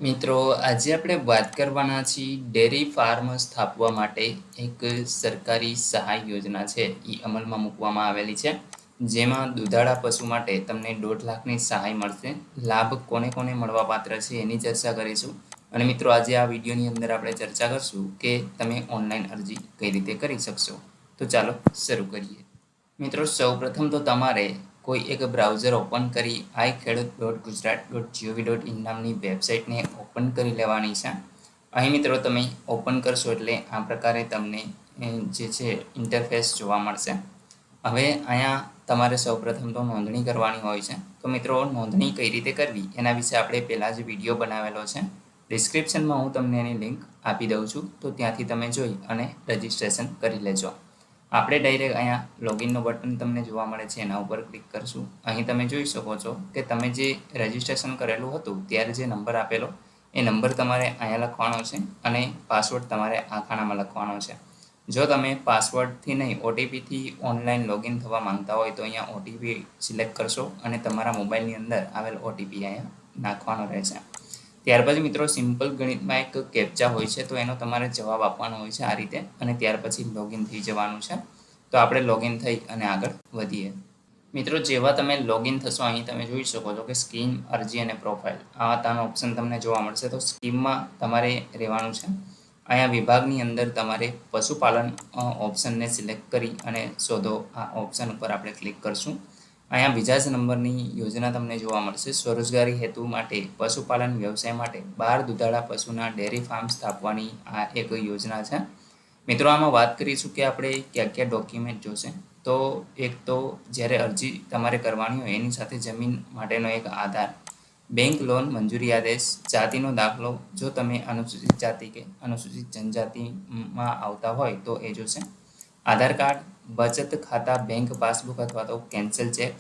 મિત્રો, આજે આપણે વાત કરવાના છીએ ડેરી ફાર્મ સ્થાપવા માટે એક સરકારી સહાય યોજના છે એ અમલમાં મૂકવામાં આવેલી છે, જેમાં દુધાળા પશુ માટે તમને 1.5 લાખની સહાય મળશે. લાભ કોને કોને મળવાપાત્ર છે એની ચર્ચા કરીશું. અને મિત્રો, આજે આ વિડીયોની અંદર આપણે ચર્ચા કરશું કે તમે ઓનલાઈન અરજી કઈ રીતે કરી શકશો. તો ચાલો શરૂ કરીએ. મિત્રો, સૌપ્રથમ તો તમારે કોઈ એક બ્રાઉઝર ઓપન કરી iKheડૂત.gujarat.gov.in નામની વેબસાઇટને ઓપન કરી લેવાની છે. અહીં મિત્રો તમે ઓપન કરશો એટલે આ પ્રકારે તમને જે છે ઇન્ટરફેસ જોવા મળશે. હવે અહીંયા તમારે સૌપ્રથમ તો નોંધણી કરવાની હોય છે. તો મિત્રો, નોંધણી કઈ રીતે કરવી એના વિશે આપણે પહેલાં જ વિડીયો બનાવેલો છે. ડિસ્ક્રિપ્શનમાં હું તમને એની લિંક આપી દઉં છું, તો ત્યાંથી તમે જોઈ અને રજિસ્ટ્રેશન કરી લેજો. આપણે ડાયરેક્ટ અહીંયા લોગિનનું બટન તમને જોવા મળે છે, એના ઉપર ક્લિક કરશું. અહીં તમે જોઈ શકો છો કે તમે જે રજિસ્ટ્રેશન કરેલું હતું ત્યારે જે નંબર આપેલો એ નંબર તમારે અહીંયા લખવાનો છે અને પાસવર્ડ તમારે આ ખાનામાં લખવાનો છે. જો તમે પાસવર્ડથી નહીં ઓટીપીથી ઓનલાઈન લોગિન થવા માંગતા હોય તો અહીંયા ઓટીપી સિલેક્ટ કરશો અને તમારા મોબાઈલની અંદર આવેલ ઓટીપી અહીંયા નાખવાનો રહેશે. ત્યાર પછી મિત્રો, સિમ્પલ ગણિતમાં એક કેપ્ચા હોય છે, તો એનો તમારે જવાબ આપવાનો હોય છે આ રીતે, અને ત્યાર પછી લોગિન થઈ જવાનું છે. તો આપણે લોગિન થઈ અને આગળ વધીએ. મિત્રો, જેવા તમે લોગિન થશો અહીં તમે જોઈ શકો છો કે સ્કીમ, અરજી અને પ્રોફાઇલ આ ત્રણ ઓપ્શન તમને જોવા મળશે. તો સ્કીમમાં તમારે રહેવાનું છે. અહીંયા વિભાગની અંદર તમારે પશુપાલન ઓપ્શનને સિલેક્ટ કરી અને શોધો આ ઓપ્શન ઉપર આપણે ક્લિક કરશું. અહીંયા બીજા જ નંબરની યોજના તમને જોવા મળશે. સ્વરોજગારી હેતુ માટે પશુપાલન વ્યવસાય માટે 12 દુધાળા પશુના ડેરી ફાર્મ સ્થાપવાની આ એક યોજના છે. મિત્રો, આમાં વાત કરીશું કે આપણે ક્યાં ક્યાં ડોક્યુમેન્ટ જોશે. તો એક તો જ્યારે અરજી તમારે કરવાની હોય એની સાથે જમીન માટેનો એક આધાર, બેંક લોન મંજૂરી આદેશ, જાતિનો દાખલો જો તમે અનુસૂચિત જાતિ કે અનુસૂચિત જનજાતિમાં આવતા હોય તો એ જોશે, આધાર કાર્ડ, બચત ખાતા બેંક પાસબુક અથવા તો cancel check,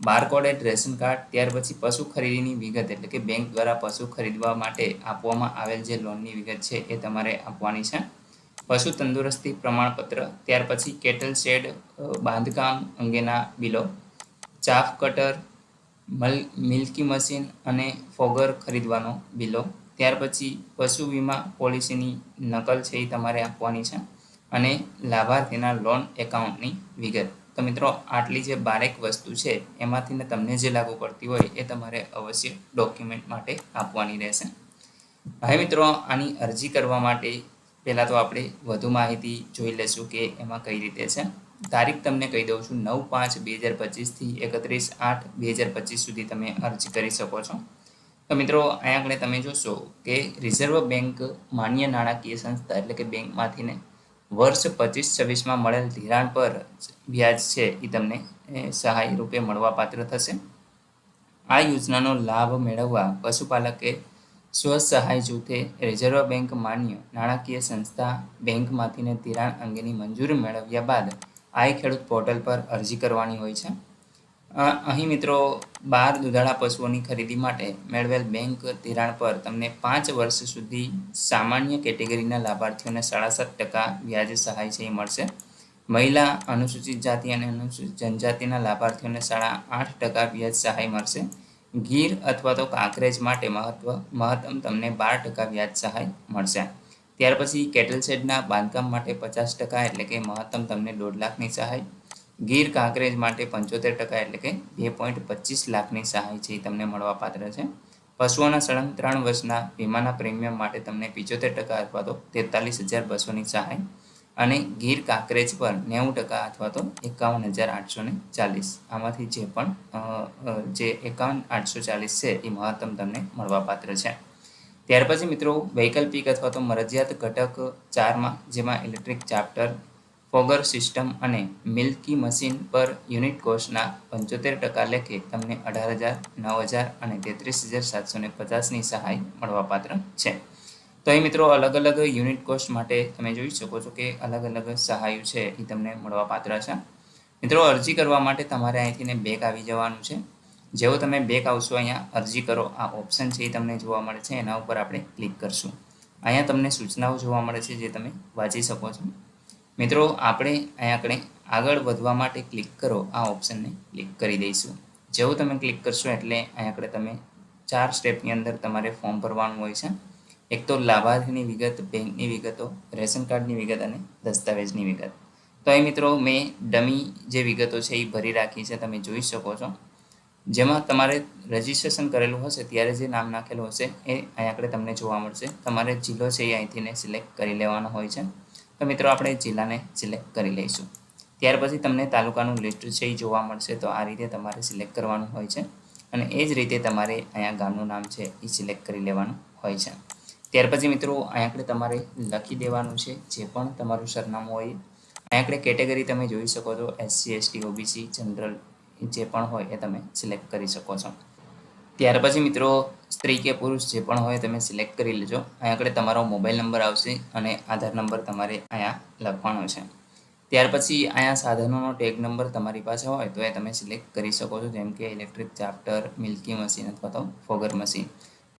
barcoded ration card, ત્યાર પછી પશુ ખરીદીની વિગત એટલે કે બેંક દ્વારા પશુ ખરીદવા માટે આપવામાં આવેલ જે લોનની વિગત છે એ તમારે આપવાની છે, પશુ તંદુરસ્તી પ્રમાણપત્ર, ત્યાર પછી કેટલ શેડ બાંધકામ અંગેના બિલો, ચાફ કટર, મિલ્કી મશીન અને ફોગર ખરીદવાનો બિલો, ત્યાર પછી પશુ વીમા પોલિસીની નકલ છે એ તમારે આપવાની છે, અને લાભાર્થીના લોન એકાઉન્ટની વિગત. તો મિત્રો, આટલી જે 12 વસ્તુ છે એમાંથી તમને જે લાગુ પડતી હોય એ તમારે અવશ્ય ડોક્યુમેન્ટ માટે આપવાની રહેશે. હવે મિત્રો, આની અરજી કરવા માટે પહેલાં તો આપણે વધુ માહિતી જોઈ લઈશું કે એમાં કઈ રીતે છે. તારીખ તમને કહી દઉં છું, 9/5/2025થી 31/8/2025 સુધી તમે અરજી કરી શકો છો. તો મિત્રો, અહીંયા આગળ તમે જોશો કે રિઝર્વ બેંક માન્ય નાણાકીય સંસ્થા એટલે કે બેંકમાંથીને વર્ષ 25-26માં મળેલ ધિરાણ પર વ્યાજ છે એ તમને સહાય રૂપે મળવાપાત્ર થશે. આ યોજનાનો લાભ મેળવવા પશુપાલકે સ્વસહાય જૂથે રિઝર્વ બેંક માન્ય નાણાકીય સંસ્થા બેંકમાંથીને ધિરાણ અંગેની મંજૂરી મેળવ્યા બાદ iKheડૂત પોર્ટલ પર અરજી કરવાની હોય છે. અહીં મિત્રો, 12 દુધાળા પશુઓની ખરીદી માટે મેળવેલ બેંક ધિરાણ પર તમને 5 વર્ષ સુધી સામાન્ય કેટેગરીના લાભાર્થીઓને 7.5% વ્યાજ સહાય છે એ મળશે. મહિલા, અનુસૂચિત જાતિ અને અનુસૂચિત જનજાતિના લાભાર્થીઓને 8.5% વ્યાજ સહાય મળશે. ગીર અથવા તો કાંકરેજ માટે મહત્તમ તમને 12% વ્યાજ સહાય મળશે. ત્યાર પછી કેટલ શેડના બાંધકામ માટે 50% એટલે કે મહત્તમ તમને 1.5 લાખની સહાય. ગીર કાંકરેજ માટે 75% એટલે કે 2.25 લાખની સહાય છે એ તમને મળવાપાત્ર છે. પશુઓના સળંગ 3 વર્ષના વીમાના પ્રીમિયમ માટે તમને 75% અથવા તો 43,200ની સહાય, અને ગીર કાંકરેજ પર 90% અથવા તો 51,840. આમાંથી જે પણ જે 51,840 છે એ મહત્તમ તમને મળવાપાત્ર છે. ત્યાર પછી મિત્રો, વૈકલ્પિક અથવા તો મરજિયાત ઘટક 4માં જેમાં ઇલેક્ટ્રિક ચાપ્ટર, ફોગર સિસ્ટમ અને મિલ્કી મશીન પર યુનિટ કોસ્ટના 75% લેખે તમને 18,000, 9,000 અને 33,750ની સહાય મળવાપાત્ર છે. તો અહીં મિત્રો, અલગ અલગ યુનિટ કોસ્ટ માટે તમે જોઈ શકો છો કે અલગ અલગ સહાયો છે એ તમને મળવાપાત્ર છે. મિત્રો, અરજી કરવા માટે તમારે અહીંથી બેક આવી જવાનું છે. જેવો તમે બેક આવશો, અહીંયા અરજી કરો આ ઓપ્શન છે એ તમને જોવા મળે છે, એના ઉપર આપણે ક્લિક કરશું. અહીંયા તમને સૂચનાઓ જોવા મળે છે જે તમે વાંચી શકો છો. મિત્રો, આપણે અહીંયા આગળ વધવા માટે ક્લિક કરો આ ઓપ્શનને ક્લિક કરી દઈશું. જેવું તમે ક્લિક કરશો એટલે અહીંયા તમે 4 સ્ટેપની અંદર તમારે ફોર્મ ભરવાનું હોય છે. એક તો લાભાર્થીની વિગત, બેંકની વિગતો, રેશન કાર્ડની વિગત અને દસ્તાવેજની વિગત. તો અહીં મિત્રો મેં ડમી જે વિગતો છે એ ભરી રાખી છે, તમે જોઈ શકો છો. જેમાં તમારે રજિસ્ટ્રેશન કરેલું હશે ત્યારે જે નામ નાખેલું હશે એ અહીં આગળ તમને જોવા મળશે. તમારે જિલ્લો છે એ અહીંથી સિલેક્ટ કરી લેવાનો હોય છે. તો મિત્રો આપણે જિલ્લાને સિલેક્ટ કરી લઈશું. ત્યાર પછી તમને તાલુકાનું લિસ્ટ છે એ જોવા મળશે. તો આ રીતે તમારે સિલેક્ટ કરવાનું હોય છે અને એ જ રીતે તમારે અહીંયા ગામનું નામ છે એ સિલેક્ટ કરી લેવાનું હોય છે. ત્યાર પછી મિત્રો અહીં આગળ તમારે લખી દેવાનું છે જે પણ તમારું સરનામું હોય. અહીં આગળ કેટેગરી તમે જોઈ શકો છો, SC, ST, OBC, જનરલ જે પણ હોય એ તમે સિલેક્ટ કરી શકો છો. ત્યાર પછી મિત્રો સ્ત્રી કે પુરુષ જે પણ હોય તમે સિલેક્ટ કરી લેજો. અહીં આગળ તમારો મોબાઈલ નંબર આવશે અને આધાર નંબર તમારે અહીંયા લખવાનો છે. ત્યાર પછી અહીંયા સાધનોનો ટેગ નંબર તમારી પાસે હોય તો એ તમે સિલેક્ટ કરી શકો છો, જેમ કે ઇલેક્ટ્રિક ચાપ્ટર, મિલ્કી મશીન અથવા તો ફોગર મશીન.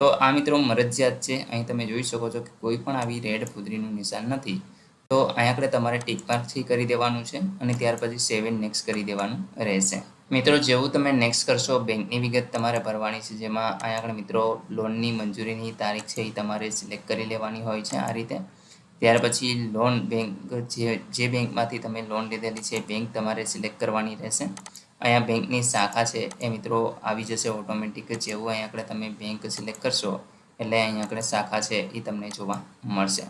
તો આ મિત્રો મરજિયાત છે. અહીં તમે જોઈ શકો છો કે કોઈ પણ આવી રેડ ફૂદરીનું નિશાન નથી. તો અહીંયા આગળ તમારે ટિક માર્કથી કરી દેવાનું છે અને ત્યાર પછી સેવ એન્ડ નેક્સ્ટ કરી દેવાનું રહેશે. મિત્રો જેવું તમે નેક્સ્ટ કરશો, બેંકની વિગત તમારે ભરવાની છે, જેમાં અહીંયા આગળ મિત્રો લોનની મંજૂરીની તારીખ છે એ તમારે સિલેક્ટ કરી લેવાની હોય છે આ રીતે. ત્યાર પછી લોન બેંક જે બેંકમાંથી તમે લોન લીધેલી છે બેંક તમારે સિલેક્ટ કરવાની રહેશે. અહીંયા બેંકની શાખા છે એ મિત્રો આવી જશે ઓટોમેટિક. જેવું અહીં આગળ તમે બેંક સિલેક્ટ કરશો એટલે અહીં આગળ શાખા છે એ તમને જોવા મળશે.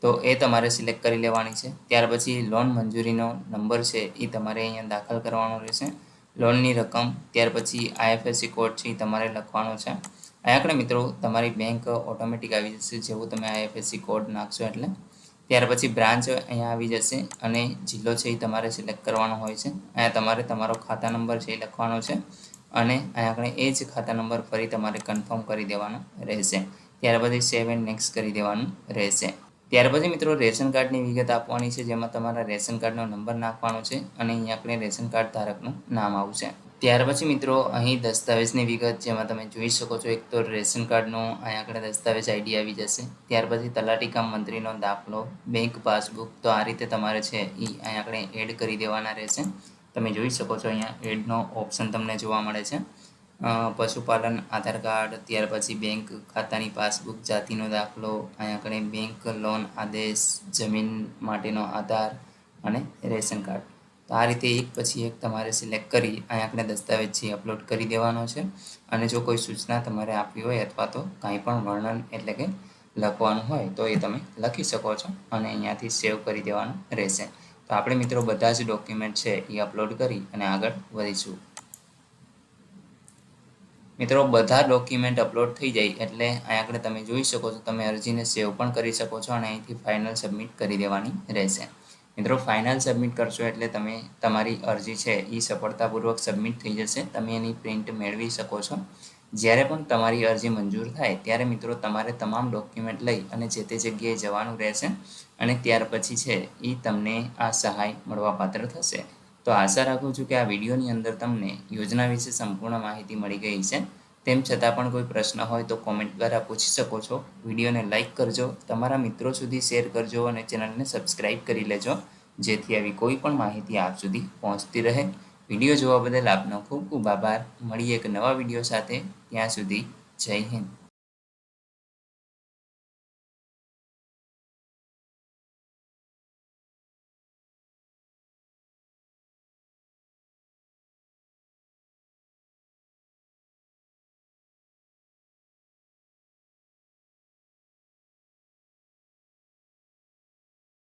તો એ તમારે સિલેક્ટ કરી લેવાની છે. ત્યાર પછી લોન મંજૂરીનો નંબર છે એ તમારે અહીંયા દાખલ કરવાનો રહેશે. લોનની રકમ, ત્યાર પછી IFSC કોડ છે એ તમારે લખવાનો છે. અહીં આગળ મિત્રો તમારી બેંક ઓટોમેટિક આવી જશે જેવું તમે IFSC કોડ નાખશો એટલે. ત્યાર પછી બ્રાન્ચ અહીંયા આવી જશે અને જિલ્લો છે એ તમારે સિલેક્ટ કરવાનો હોય છે. અહીંયા તમારે તમારો ખાતા નંબર છે એ લખવાનો છે અને અહીંયા આગળ એ જ ખાતા નંબર ફરી તમારે કન્ફર્મ કરી દેવાનો રહેશે. ત્યાર પછી સેવ એન્ડ નેક્સ્ટ કરી દેવાનું રહેશે. ત્યાર પછી મિત્રો રેશન કાર્ડની વિગત આપવાની છે, જેમાં તમારા રેશન કાર્ડનો નંબર નાખવાનો છે અને અહીંયા આપણે રેશન કાર્ડ ધારકનું નામ આવશે. ત્યાર પછી મિત્રો અહીં દસ્તાવેજની વિગત, જેમાં તમે જોઈ શકો છો એક તો રેશન કાર્ડનો અહીંયા આગળ દસ્તાવેજ ID આવી જશે. ત્યાર પછી તલાટી કામ મંત્રીનો દાખલો, બેંક પાસબુક. તો આ રીતે તમારે છે એ અહીંયા આગળ એડ કરી દેવાના રહેશે. તમે જોઈ શકો છો અહીંયા એડનો ઓપ્શન તમને જોવા મળે છે. પશુપાલન આધાર કાર્ડ, ત્યાર પછી બેંક ખાતાની પાસબુક, જાતિનો દાખલો, અહીંયા આગળ બેંક લોન આદેશ, જમીન માટેનો આધાર અને રેશન કાર્ડ. તો આ રીતે એક પછી એક તમારે સિલેક્ટ કરી અહીંયા આપણે દસ્તાવેજ છે અપલોડ કરી દેવાનો છે. અને જો કોઈ સૂચના તમારે આપવી હોય અથવા તો કાંઈ પણ વર્ણન એટલે કે લખવાનું હોય તો એ તમે લખી શકો છો અને અહીંયાથી સેવ કરી દેવાનું રહેશે. તો આપણે મિત્રો બધા જ ડોક્યુમેન્ટ છે એ અપલોડ કરી અને આગળ વધીશું. મિત્રો બધા ડોક્યુમેન્ટ અપલોડ થઈ જાય એટલે અહીં આગળ તમે જોઈ શકો છો, તમે અરજીને સેવ પણ કરી શકો છો અને અહીંથી ફાઇનલ સબમિટ કરી દેવાની રહેશે. મિત્રો ફાઇનલ સબમિટ કરશો એટલે તમે તમારી અરજી છે એ સફળતાપૂર્વક સબમિટ થઈ જશે. તમે એની પ્રિન્ટ મેળવી શકો છો. જ્યારે પણ તમારી અરજી મંજૂર થાય ત્યારે મિત્રો તમારે તમામ ડોક્યુમેન્ટ લઈ અને જે તે જગ્યાએ જવાનું રહેશે અને ત્યાર પછી છે એ તમને આ સહાય મળવાપાત્ર થશે. તો આશા રાખું છું કે આ વિડીયોની અંદર તમને યોજના વિશે સંપૂર્ણ માહિતી મળી ગઈ છે. તેમ છતાં પણ કોઈ પ્રશ્ન હોય તો કોમેન્ટ દ્વારા પૂછી શકો છો. વિડીયોને લાઇક કરજો, તમારા મિત્રો સુધી શેર કરજો અને ચેનલને સબસ્ક્રાઈબ કરી લેજો, જેથી આવી કોઈ પણ માહિતી આપ સુધી પહોંચતી રહે. વિડીયો જોવા બદલ આપનો ખૂબ ખૂબ આભાર. મળીએ એક નવા વિડીયો સાથે. ત્યાં સુધી જય હિન્દ.